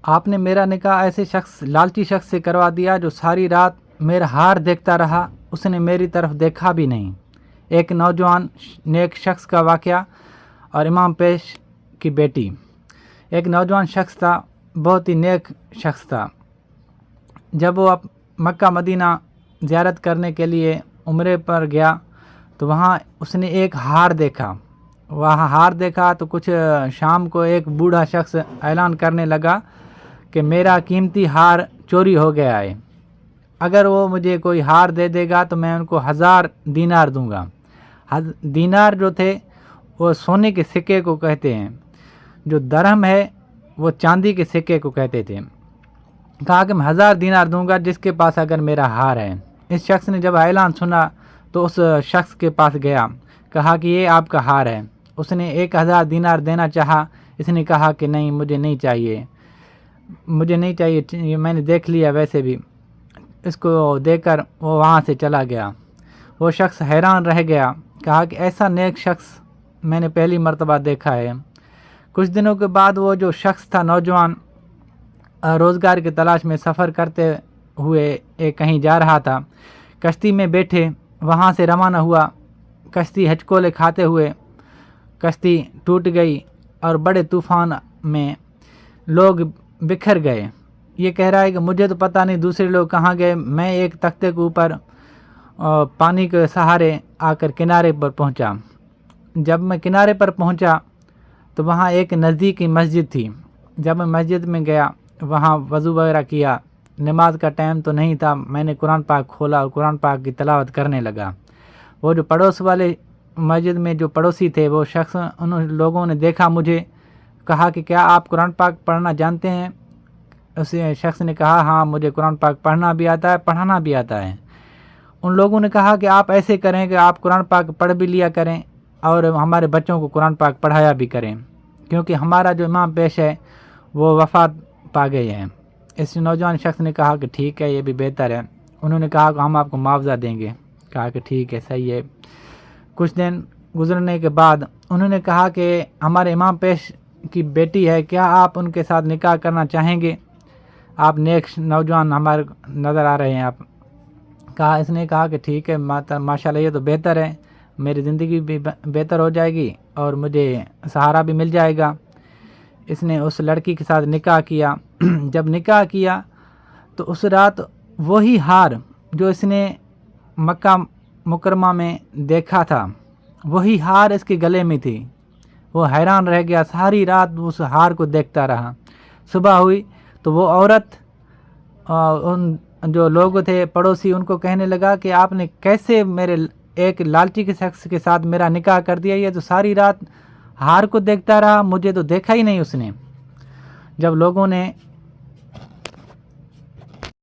آپ نے میرا نکاح ایسے لالچی شخص سے کروا دیا جو ساری رات میرا ہار دیکھتا رہا، اس نے میری طرف دیکھا بھی نہیں۔ ایک نوجوان نیک شخص کا واقعہ اور امام پیش کی بیٹی۔ ایک نوجوان شخص تھا، بہت ہی نیک شخص تھا۔ جب وہ مکہ مدینہ زیارت کرنے کے لیے عمرے پر گیا تو وہاں اس نے ایک ہار دیکھا۔ وہاں ہار دیکھا تو کچھ شام کو ایک بوڑھا شخص اعلان کرنے لگا کہ میرا قیمتی ہار چوری ہو گیا ہے، اگر وہ مجھے کوئی ہار دے دے گا تو میں ان کو 1000 دینار دوں گا۔ دینار جو تھے وہ سونے کے سکے کو کہتے ہیں، جو درہم ہے وہ چاندی کے سکے کو کہتے تھے۔ کہا کہ میں 1000 دینار دوں گا جس کے پاس اگر میرا ہار ہے۔ اس شخص نے جب اعلان سنا تو اس شخص کے پاس گیا، کہا کہ یہ آپ کا ہار ہے۔ اس نے 1000 دینار دینا چاہا، اس نے کہا کہ نہیں، مجھے نہیں چاہیے، یہ میں نے دیکھ لیا ویسے بھی۔ اس کو دے کر وہ وہاں سے چلا گیا۔ وہ شخص حیران رہ گیا، کہا کہ ایسا نیک شخص میں نے پہلی مرتبہ دیکھا ہے۔ کچھ دنوں کے بعد وہ جو شخص تھا نوجوان، روزگار کی تلاش میں سفر کرتے ہوئے کہیں جا رہا تھا۔ کشتی میں بیٹھے وہاں سے روانہ ہوا۔ کشتی ہچکولے کھاتے ہوئے کشتی ٹوٹ گئی اور بڑے طوفان میں لوگ بکھر گئے۔ یہ کہہ رہا ہے کہ مجھے تو پتہ نہیں دوسرے لوگ کہاں گئے، میں ایک تختے کے اوپر پانی کے سہارے آ کر کنارے پر پہنچا۔ جب میں کنارے پر پہنچا تو وہاں ایک نزدیکی مسجد تھی۔ جب میں مسجد میں گیا، وہاں وضو وغیرہ کیا، نماز کا ٹائم تو نہیں تھا، میں نے قرآن پاک کھولا اور قرآن پاک کی تلاوت کرنے لگا۔ وہ جو پڑوس والے مسجد میں جو پڑوسی تھے، وہ شخص، ان لوگوں نے دیکھا مجھے، کہا کہ کیا آپ قرآن پاک پڑھنا جانتے ہیں؟ اس شخص نے کہا ہاں، مجھے قرآن پاک پڑھنا بھی آتا ہے، پڑھانا بھی آتا ہے۔ ان لوگوں نے کہا کہ آپ ایسے کریں کہ آپ قرآن پاک پڑھ بھی لیا کریں اور ہمارے بچوں کو قرآن پاک پڑھایا بھی کریں، کیونکہ ہمارا جو امام پیش ہے وہ وفات پا گئے ہیں۔ اس نوجوان شخص نے کہا کہ ٹھیک ہے، یہ بھی بہتر ہے۔ انہوں نے کہا کہ ہم آپ کو معاوضہ دیں گے۔ کہا کہ ٹھیک ہے، صحیح ہے۔ کچھ دن گزرنے کے بعد انہوں نے کہا کہ ہمارے امام پیش کی بیٹی ہے، کیا آپ ان کے ساتھ نکاح کرنا چاہیں گے؟ آپ نیک نوجوان ہمارے نظر آ رہے ہیں آپ۔ اس نے کہا کہ ٹھیک ہے، ماشاءاللہ یہ تو بہتر ہے، میری زندگی بھی بہتر ہو جائے گی اور مجھے سہارا بھی مل جائے گا۔ اس نے اس لڑکی کے ساتھ نکاح کیا۔ جب نکاح کیا تو اس رات وہی ہار جو اس نے مکہ مکرمہ میں دیکھا تھا، وہی ہار اس کے گلے میں تھی۔ وہ حیران رہ گیا، ساری رات اس ہار کو دیکھتا رہا۔ صبح ہوئی تو وہ عورت ان جو لوگ تھے پڑوسی، ان کو کہنے لگا کہ آپ نے کیسے میرے ایک لالچی کے شخص کے ساتھ میرا نکاح کر دیا، یہ تو ساری رات ہار کو دیکھتا رہا، مجھے تو دیکھا ہی نہیں اس نے۔ جب لوگوں نے